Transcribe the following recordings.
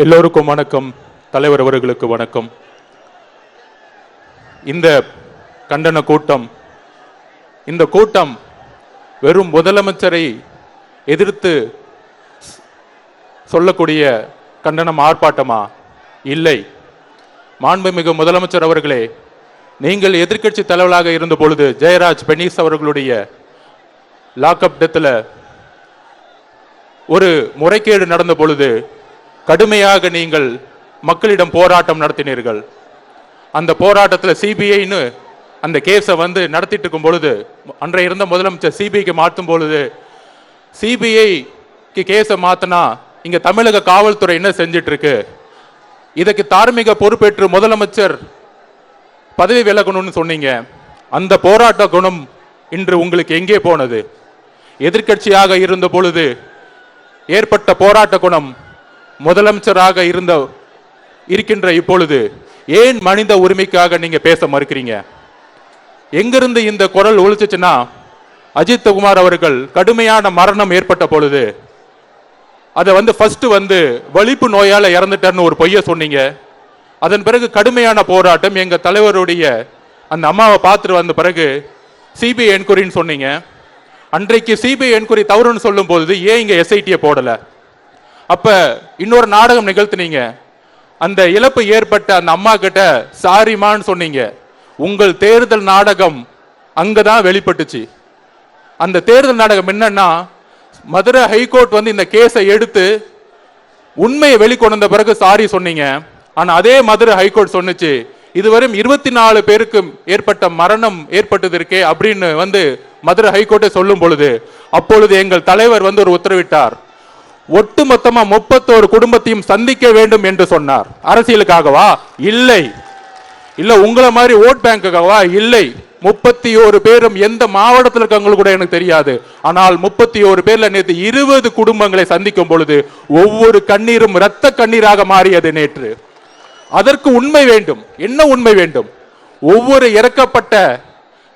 எல்லோருக்கும் வணக்கம். தலைவர் அவர்களுக்கு வணக்கம். இந்த கண்டன கூட்டம் வெறும் முதலமைச்சரை எதிர்த்து சொல்லக்கூடிய கண்டனம் ஆர்ப்பாட்டமா? இல்லை. மாண்புமிகு முதலமைச்சர் அவர்களே, நீங்கள் எதிர்க்கட்சி தலைவராக இருந்த பொழுது ஜெயராஜ் பெனிஸ் அவர்களுடைய லாக்அப் டெத்தில் ஒரு முறைகேடு நடந்த பொழுது கடுமையாக நீங்கள் மக்களிடம் போராட்டம் நடத்தினீர்கள். அந்த போராட்டத்தில் சிபிஐன்னு அந்த கேஸை நடத்திட்டு இருக்கும் பொழுது, அன்றைய இருந்த முதலமைச்சர் சிபிஐக்கு மாற்றும் பொழுது, சிபிஐக்கு கேஸை மாத்தினா இங்க தமிழக காவல்துறை என்ன செஞ்சிட்டு இருக்கு, இதுக்கு தார்மீக பொறுப்பேற்று முதலமைச்சர் பதவி விலகணும்னு சொன்னீங்க. அந்த போராட்ட குணம் இன்று உங்களுக்கு எங்கே போனது? எதிர்க்கட்சியாக இருந்த பொழுது ஏற்பட்ட போராட்ட குணம் முதலமைச்சராக இருக்கின்ற இப்பொழுது ஏன் மனித உரிமைக்காக நீங்க பேச மறுக்கிறீங்க? எங்கிருந்து இந்த குரல் ஒழிச்சுச்சுன்னா, அஜித் குமார் அவர்கள் கடுமையான மரணம் ஏற்பட்ட பொழுது அதை ஃபர்ஸ்ட் வலிப்பு நோயால இறந்துட்டார்னு ஒரு பொய்ய சொன்னீங்க. அதன் பிறகு கடுமையான போராட்டம், எங்க தலைவருடைய அந்த அம்மாவை பார்த்துட்டு வந்த பிறகு சிபிஐ என்கொயரின்னு சொன்னீங்க. அன்றைக்கு சிபிஐ என்கொயரி தவறுன்னு சொல்லும் பொழுது ஏன் இங்க எஸ்ஐடியை போடல? அப்ப இன்னொரு நாடகம் நிகழ்த்தினீங்க. அந்த இழப்பு ஏற்பட்ட அந்த அம்மா கிட்ட சாரிமான்னு சொன்னீங்க. உங்கள் தேர்தல் நாடகம் அங்கதான் வெளிப்பட்டுச்சு. அந்த தேர்தல் நாடகம் என்னன்னா, மதுரை ஹைகோர்ட் இந்த கேஸை எடுத்து உண்மையை வெளிக்கொண்டு வந்த பிறகு சாரி சொன்னீங்க. ஆனா அதே மதுரை ஹைகோர்ட் சொன்னுச்சு, இதுவரை 24 பேருக்கு ஏற்பட்ட மரணம் ஏற்பட்டது இருக்கே அப்படின்னு மதுரை ஹைகோர்ட்டை சொல்லும் பொழுது, அப்பொழுது எங்கள் தலைவர் ஒரு உத்தரவிட்டார். ஒட்டுமொத்தமா 31 குடும்பத்தையும் சந்திக்க வேண்டும் என்று சொன்னார். அரசியலுக்காகவா? இல்லை. இல்ல உங்களை மாதிரி ஓட் பேங்குக்காகவா? இல்லை. 31 பேரும் எந்த மாவட்டத்தில் இருக்காங்க கூட எனக்கு தெரியாது. ஆனால் 31 பேர்ல நேற்று 20 குடும்பங்களை சந்திக்கும் பொழுது ஒவ்வொரு கண்ணீரும் இரத்த கண்ணீராக மாறியது நேற்று. அதற்கு உண்மை வேண்டும். என்ன உண்மை வேண்டும்? ஒவ்வொரு இறக்கப்பட்ட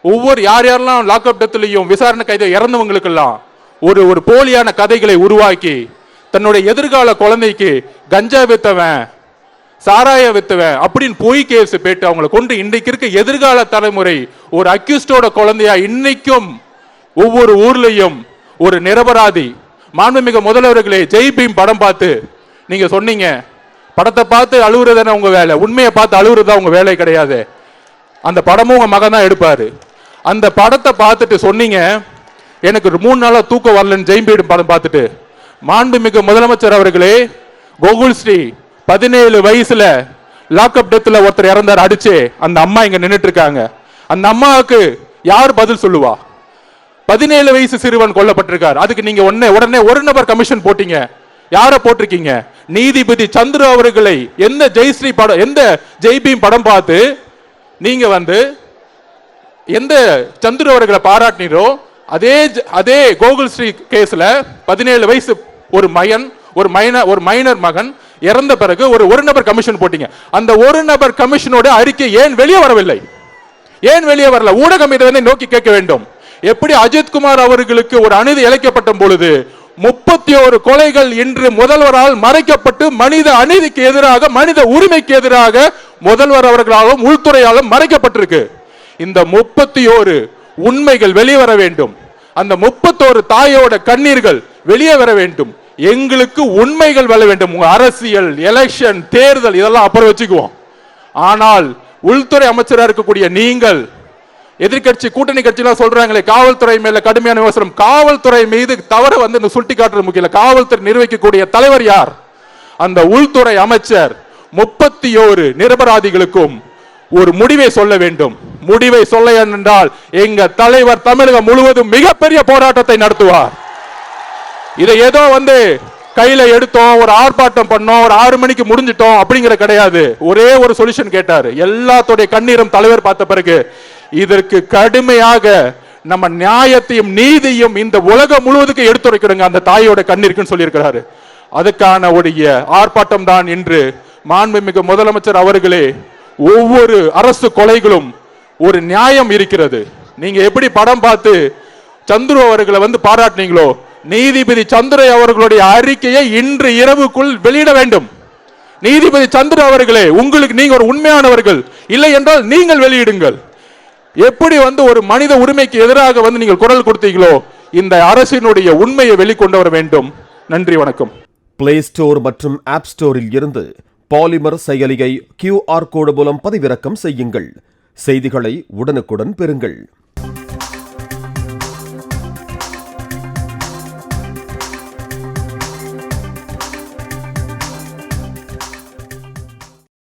ஒவ்வொரு யாரெல்லாம் லாக்அப் டெத்லையும் விசாரணை கைது இறந்தவங்களுக்கெல்லாம் ஒரு போலியான கதைகளை உருவாக்கி தன்னுடைய எதிர்கால குழந்தைக்கு கஞ்சா வித்தவன், சாராய வித்தவன் அப்படின்னு பொய் கேஸ் போட்டு அவங்களை கொண்டு இன்றைக்கு இருக்க எதிர்கால தலைமுறை ஒரு அக்யூஸ்டோட குழந்தையா இன்னைக்கும் ஒவ்வொரு ஊர்லயும் ஒரு நிரபராதி. மாண்புமிகு முதல்வர்களே, ஜெய் பீம் படம் பார்த்து நீங்க சொன்னீங்க, படத்தை பார்த்து அழுகுறதான உங்க வேலை, உண்மையை பார்த்து அழுகுறதா உங்க வேலை கிடையாது. அந்த படமும் உங்க மகன் தான் எடுப்பாரு. அந்த படத்தை பார்த்துட்டு சொன்னீங்க, எனக்கு 3 நாளா தூக்கம் வரலன்னு ஜெய் பீம் படம் பார்த்துட்டு. மாண்புமிகு முதலமைச்சர் அவர்களே, கோகுல் ஸ்ரீ 17 வயசுல லாக்அப் டெத்ல ஒருத்தர் இறந்தார் அடிச்சு. அந்த அம்மா இங்க நின்றுட்டு இருக்காங்க. அந்த அம்மாவுக்கு யார் பதில் சொல்லுவா? 17 வயசு சிறுவன் கொல்லப்பட்டிருக்கார். அதுக்கு நீங்க உடனே ஒரு நபர் கமிஷன் போட்டீங்க. யார போட்டிருக்கீங்க? நீதிபதி சந்துரு அவர்களை எந்த ஜெயஸ்ரீ படம், எந்த ஜெய் பீம் படம் பார்த்து நீங்க எந்த சந்துரு அவர்களை பாராட்டினீரோ அதே கோகுல் ஸ்ரீ கேஸ்ல 17 வயசு ஒரு மைனர் மகன் இறந்த பிறகு ஒரு நபர் கமிஷன் போட்டீங்க. அந்த ஒரு நபர் கமிஷனோட அறிக்கை ஏன் வெளியே வரவில்லை? ஏன் வெளியே வரல? ஊடகம் இதை நோக்கி கேட்க வேண்டும். எப்படி அஜித் குமார் அவர்களுக்கு ஒரு அநீதி இழைக்கப்பட்ட பொழுது 31 கொலைகள் இன்று முதல்வரால் மறைக்கப்பட்டு மனித அநீதிக்கு எதிராக, மனித உரிமைக்கு எதிராக முதல்வர் அவர்களாலும் உள்துறையாலும் மறைக்கப்பட்டிருக்கு. இந்த 31 உண்மைகள் வெளியே வர வேண்டும். அந்த 31 தாயோட கண்ணீர்கள் வெளியே வர வேண்டும். எங்களுக்கு உண்மைகள் வர வேண்டும். அரசியல், எலெக்ஷன், தேர்தல் இதெல்லாம் அப்புறம் வச்சுக்குவோம். ஆனால் உள்துறை அமைச்சராக இருக்கக்கூடிய நீங்கள், எதிர்கட்சி கூட்டணி கட்சியெல்லாம் சொல்றாங்களே காவல்துறை மேல கடுமையான விமர்சனம், காவல்துறை மீது தவற சுட்டி காட்டுறது முக்கியம். காவல்துறை நிர்வகிக்கக்கூடிய தலைவர் யார்? அந்த உள்துறை அமைச்சர் 31 நிரபராதிகளுக்கும் ஒரு முடிவை சொல்ல வேண்டும். முடிவை சொல்ல என்றால் எங்க தலைவர் தமிழகம் முழுவதும் மிகப்பெரிய போராட்டத்தை நடத்துவார். இதை ஏதோ கையில எடுத்தோம், ஒரு ஆர்ப்பாட்டம் பண்ணோம், ஒரு 6 மணிக்கு முடிஞ்சிட்டோம் அப்படிங்கிற கிடையாது. ஒரே ஒரு சொல்யூஷன் கேட்டாரு. எல்லாத்துடைய கண்ணீரும் தலைவர் பார்த்த பிறகு இதற்கு கடுமையாக நம்ம நியாயத்தையும் நீதியும் இந்த உலகம் முழுவதுக்கு எடுத்துரைக்கணுங்க அந்த தாயோட கண்ணீருக்குன்னு சொல்லியிருக்கிறாரு. அதுக்கான உடைய ஆர்ப்பாட்டம் தான் இன்று. மாண்புமிகு முதலமைச்சர் அவர்களே, ஒவ்வொரு அரசு கொலைகளும் ஒரு நியாயம் இருக்கிறது. நீங்க எப்படி படம் பார்த்து சந்துரு அவர்களை பாராட்டினீங்களோ, நீதிபதி சந்திரை அவர்களுடைய அறிக்கையை இன்று இரவுக்குள் வெளியிட வேண்டும். நீதிபதி சந்திர அவர்களே, உங்களுக்கு நீங்க ஒரு உண்மையானவர்கள், இல்லை என்றால் நீங்கள் வெளியிடுங்கள். எப்படி ஒரு மனித உரிமைக்கு எதிராக நீங்கள் குரல் கொடுத்தீங்களோ, இந்த அரசினுடைய உண்மையை வெளிக்கொண்டு வர வேண்டும். நன்றி, வணக்கம். பிளே ஸ்டோர் மற்றும் ஆப் ஸ்டோரில் இருந்து பாலிமர் செயலியை QR கோடு மூலம் பதிவிறக்கம் செய்யுங்கள். செய்திகளை உடனுக்குடன் பெறுங்கள்.